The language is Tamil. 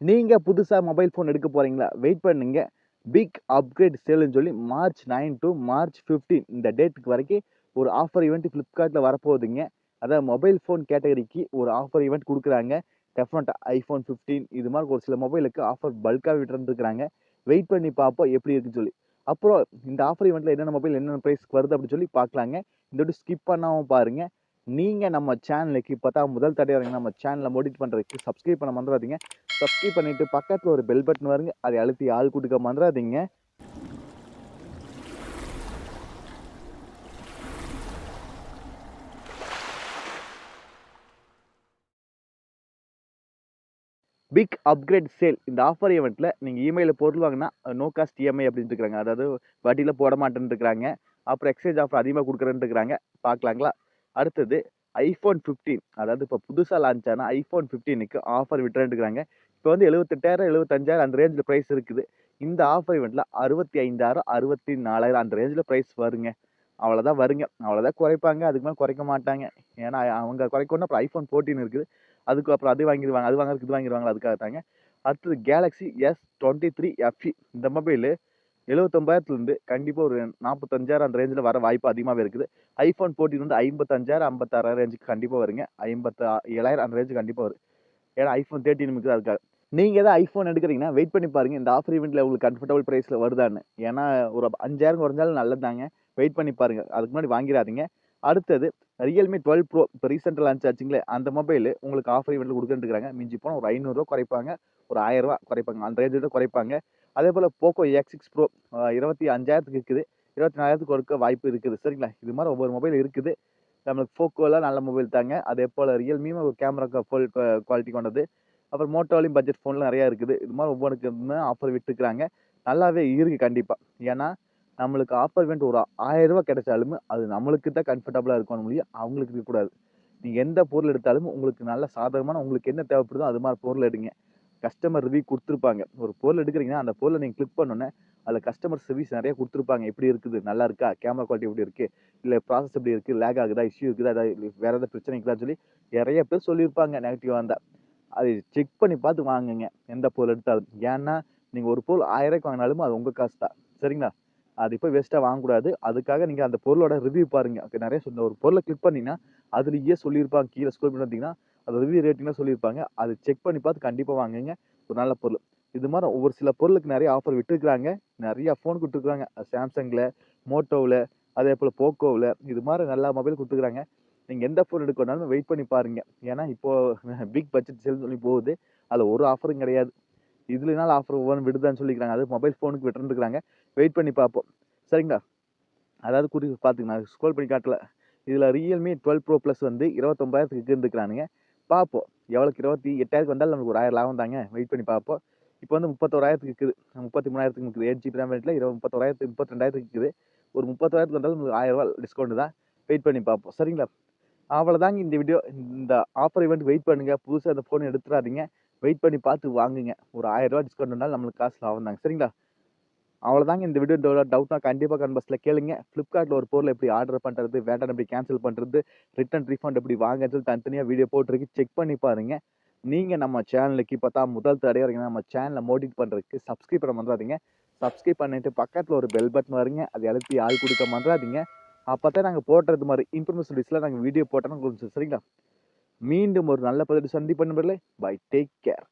நீங்க புதுசா மொபைல் ஃபோன் எடுக்க போறீங்களா? வெயிட் பண்ணுங்க. பிக் அப்கிரேட் சேல்ன்னு சொல்லி மார்ச் 9 டூ மார்ச் 15 இந்த டேட்டுக்கு வரைக்கும் ஒரு ஆஃபர் ஈவென்ட் Flipkartல வரப்போகுதுங்க. அதாவது மொபைல் ஃபோன் கேட்டகரிக்கு ஒரு ஆஃபர் ஈவென்ட் குடுக்குறாங்க. டெஃபினட்டா iPhone 15 இது மாரி ஒரு சில மொபைலுக்கு ஆஃபர் பல்க்கா விட்டுருந்துருக்காங்க. வெயிட் பண்ணி பார்ப்போம் எப்படி இருக்குன்னு சொல்லி. அப்புறம் இந்த ஆஃபர் ஈவென்ட்ல என்னென்ன மொபைல் என்னென்ன பிரைஸ்க்கு வருது அப்படின்னு சொல்லி பார்க்கலாங்க. இந்த வீடியோ ஸ்கிப் பண்ணாம பாருங்க. நீங்க நம்ம சேனலுக்கு இப்பதான் முதல் தடவை வரீங்கன்னா நம்ம சேனலை மோடிஃபை பண்றதுக்கு சப்ஸ்கிரைப் பண்ண மறந்துடாதீங்க. சப்ஸ்கிரைப் பண்ணிட்டு பக்கத்துல ஒரு பெல் பட்டன் வருங்க. அதை அழுத்தி ஆள் கொடுக்க மறந்துடாதீங்க. பிக் அப்கிரேட் சேல் இந்த ஆஃபர் ஈவெண்ட்ல நீங்க இமெயில பொருள் வாங்கினா நோ காஸ்ட் இஎம்ஐ அப்படின்னு இருக்காங்க. அதாவது வட்டியில போட மாட்டேன்னு இருக்காங்க. அப்புறம் எக்ஸ்சேஞ்ச் ஆஃபர் அதிகமாக கொடுக்குறேன்னு இருக்காங்க. பார்க்கலாங்களா? அடுத்தது iPhone 15 அதாவது இப்போ புதுசாக லான்ச் ஆன iPhone 15க்கு ஆஃபர் விட்டுறேன்னு இருக்காங்க. இப்போ வந்து 78,000 75,000 அந்த ரேஞ்சில் ப்ரைஸ் இருக்குது. இந்த ஆஃபர் ஈவெண்ட்ல 65,000 64,000 அந்த ரேஞ்சில் ப்ரைஸ் வருங்க. அவ்வளோதான் வருங்க. அவ்வளோதான் குறைப்பாங்க. அதுக்கு மேலே குறைக்க மாட்டாங்க. ஏன்னா அவங்க குறைக்கணும்னா அப்புறம் iPhone 14 இருக்குது. அதுக்கு அப்புறம் அது வாங்கிடுவாங்க. அது வாங்குறதுக்கு இது வாங்கிடுவாங்க. அதுக்காக தாங்க. அடுத்தது Galaxy S23 FE இந்த மொபைலு 79,000லேருந்து கண்டிப்பாக ஒரு 45,000 அந்த ரேஞ்சில் வர வாய்ப்பு அதிகமாகவே இருக்குது. iPhone 14 வந்து 55,000 56,000 ரேஞ்சுக்கு கண்டிப்பாக வருங்க. 57,000 அந்த ரேஞ்சுக்கு கண்டிப்பாக வரும். ஏன்னா iPhone 13 இருக்குது அதுக்காக. நீங்க ஏதாவது ஐஃபோன் எடுக்கிறீங்கன்னா வெயிட் பண்ணி பாருங்க. இந்த ஆஃபர் ஈவெண்ட்ல உங்களுக்கு கம்ஃபர்டபுள் பிரைஸ்ல வருதான்னு. ஏன்னா ஒரு 5,000 குறைஞ்சாலும் நல்லதுதாங்க. வெயிட் பண்ணி பாருங்க. அதுக்கு முன்னாடி வாங்கிடாதீங்க. அடுத்தது Realme 12 Pro இப்போ ரீசெண்டாக லான்ச் ஆச்சுங்களே அந்த மொபைல் உங்களுக்கு ஆஃபர் ஈவெண்ட்ல கொடுக்குன்னு இருக்காங்க. மிஞ்சி போனால் ஒரு ரூ. 500 குறைப்பாங்க. ஒரு ரூ. 1000 குறைப்பாங்க. அந்த ரேஞ்சில் தான் குறைப்பாங்க. அதே போல Poco X6 Pro 25,000க்கு இருக்குது. 24,000க்கு கொடுக்க வாய்ப்பு இருக்குது. சரிங்களா? இது மாதிரி ஒவ்வொரு மொபைல் இருக்குது. நம்மளுக்கு போக்கோலாம் நல்ல மொபைல் தாங்க. அதே போல ரியல்மியும் ஒரு கேமரா ஃபுல் குவாலிட்டி கொண்டது. அப்புறம் மோட்டோலையும் பட்ஜெட் ஃபோன்லாம் நிறையா இருக்குது. இது மாதிரி ஒவ்வொன்றுக்குமே ஆஃபர் விட்டுருக்காங்க. நல்லாவே இருக்கு கண்டிப்பா. ஏன்னா நம்மளுக்கு ஆஃபர் இவெண்ட் ஒரு ரூ. 1000 கிடைச்சாலுமே அது நம்மளுக்கு தான் கம்ஃபர்டபுளா இருக்கணும் முடியும். அவங்களுக்கு இருக்கக்கூடாது. நீங்க எந்த பொருள் எடுத்தாலும் உங்களுக்கு நல்ல சாதகமான உங்களுக்கு என்ன தேவைப்படுதோ அது மாதிரி பொருள் எடுங்க. கஸ்டமர் ரிவ்யூ குடுத்துருப்பாங்க. ஒரு பொருள் எடுக்கிறீங்கன்னா அந்த பொருளை நீங்க கிளிக் பண்ணோன்னே அதில் கஸ்டமர் சர்வீஸ் நிறைய குடுத்துருப்பாங்க. எப்படி இருக்குது? நல்லா இருக்கா? கேமரா குவாலிட்டி எப்படி இருக்கு? இல்ல ப்ராசஸ் எப்படி இருக்கு? லேக் ஆகுதா? இஷ்யூ இருக்குதா? வேற ஏதாவது பிரச்சனை இருக்குதான்னு சொல்லி நிறைய பேர் சொல்லியிருப்பாங்க நெகட்டிவா இருந்தா. அதை செக் பண்ணி பார்த்து வாங்குங்க. எந்த பொருள் எடுத்தாலும். ஏன்னா, நீங்க ஒரு பொருள் ரூ. 1000 வாங்கினாலும் அது உங்க காசு தான். சரிங்களா? அது போய் வேஸ்ட்டா வாங்கக்கூடாது. அதுக்காக நீங்க அந்த பொருளோட ரிவ்யூ பாருங்க. நெறைய ஒரு பொருள கிளிக் பண்ணீங்கன்னா, அதிலேயே சொல்லியிருப்பாங்க. கீழ ஸ்க்ரோல் பண்ணி வந்தீங்கன்னா, அது ரிவ்யூ ரேட்டிங்லாம் சொல்லியிருப்பாங்க. அது செக் பண்ணி பார்த்து கண்டிப்பா வாங்குங்க. ஒரு நல்ல பொருள். இது மாரி ஒவ்வொரு சில பொருளுக்கு நெறைய ஆஃபர் விட்டுருக்காங்க. நெறைய ஃபோன் குடுத்துருக்காங்க. Samsungல, Motoல, அதேபோல Pocoல இது மாரி நல்ல மொபைல் குடுத்துருக்காங்க. நீங்க எந்த ஃபோன் எடுக்கணும்னாலும் வெயிட் பண்ணி பாருங்க. ஏன்னா, இப்போ பிக் பட்ஜெட் சேல்னு சொல்லி போகுது. அதுல ஒரு ஆஃபரும் கிடையாது. இதுலனாலும் ஆஃபர் ஒவ்வொன்னு விடுதான்னு சொல்லிக்கிறாங்க. அது மொபைல் ஃபோனுக்கு விட்டுருக்காங்க. வெயிட் பண்ணி பார்ப்போம். சரிங்களா? அதாவது பார்த்துங்க நான் ஸ்க்ரோல் பண்ணி காட்டல. இதுல Realme 12 Pro Plus வந்து 29,000க்கு இருந்துக்கிறானுங்க. பார்ப்போம். எவ்வளோக்கு 28,000க்கு வந்தாலும் நமக்கு ஒரு 1000 லாபம் தாங்க. வெயிட் பண்ணி பார்ப்போம். இப்போ வந்து 31,000க்கு இருக்குது. 33,000க்கு இருக்குது. 8 ஜிபி ரேம் வேரியண்ட்ல 31,000 32,000க்கு இருக்குது. ஒரு 30,000க்கு வந்தாலும் உங்களுக்கு ரூ. 1000 டிஸ்கவுண்ட் தான். வெயிட் பண்ணி பார்ப்போம். சரிங்களா? அவ்வளோதாங்க இந்த வீடியோ. இந்த ஆஃபர் ஈவென்ட் வெயிட் பண்ணுங்க. புதுசா இந்த ஃபோன் எடுத்துறாதீங்க. வெயிட் பண்ணி பார்த்து வாங்குங்க. ஒரு ரூ. 1000 டிஸ்கவுண்ட் வந்தாலும் நம்மளுக்கு காசு லாபம் தாங்க. சரிங்களா? அவ்வளோதாங்க இந்த வீடியோ. டவுட்னா கண்டிப்பா கமெண்ட் பாக்ஸ்ல கேளுங்க. Flipkartல ஒரு பொருள் எப்படி ஆர்டர் பண்றது, வேண்டாம்னு எப்படி கேன்சல் பண்றது, ரிட்டர்ன் ரீஃபண்ட் எப்படி வாங்குறதுன்னு சொல்லி தனித்தனியா வீடியோ போட்டுருக்கு. செக் பண்ணி பாருங்க. நீங்க நம்ம சேனலுக்கு இப்போ தான் முதல் தடவையா வரீங்கன்னா நம்ம சேனலை மோடிஃபை பண்றதுக்கு சப்ஸ்கிரைப் பண்ண மறந்துடாதீங்க. சப்ஸ்கிரைப் பண்ணிட்டு பக்கத்துல ஒரு பெல் பட்டன் வருங்க. அதை அழுத்தி ஆள் கொடுக்க மறந்துடாதீங்க. அப்பதான் நாங்க போடுறது மாதிரி இன்ஃபர்மேஷன் வீடியோஸ்ல நாங்க வீடியோ போட்டோம்னா உங்களுக்கு சரிங்களா? மீண்டும் ஒரு நல்ல பதிவில் சந்திப்போம் நண்பர்களே. பை. Take care.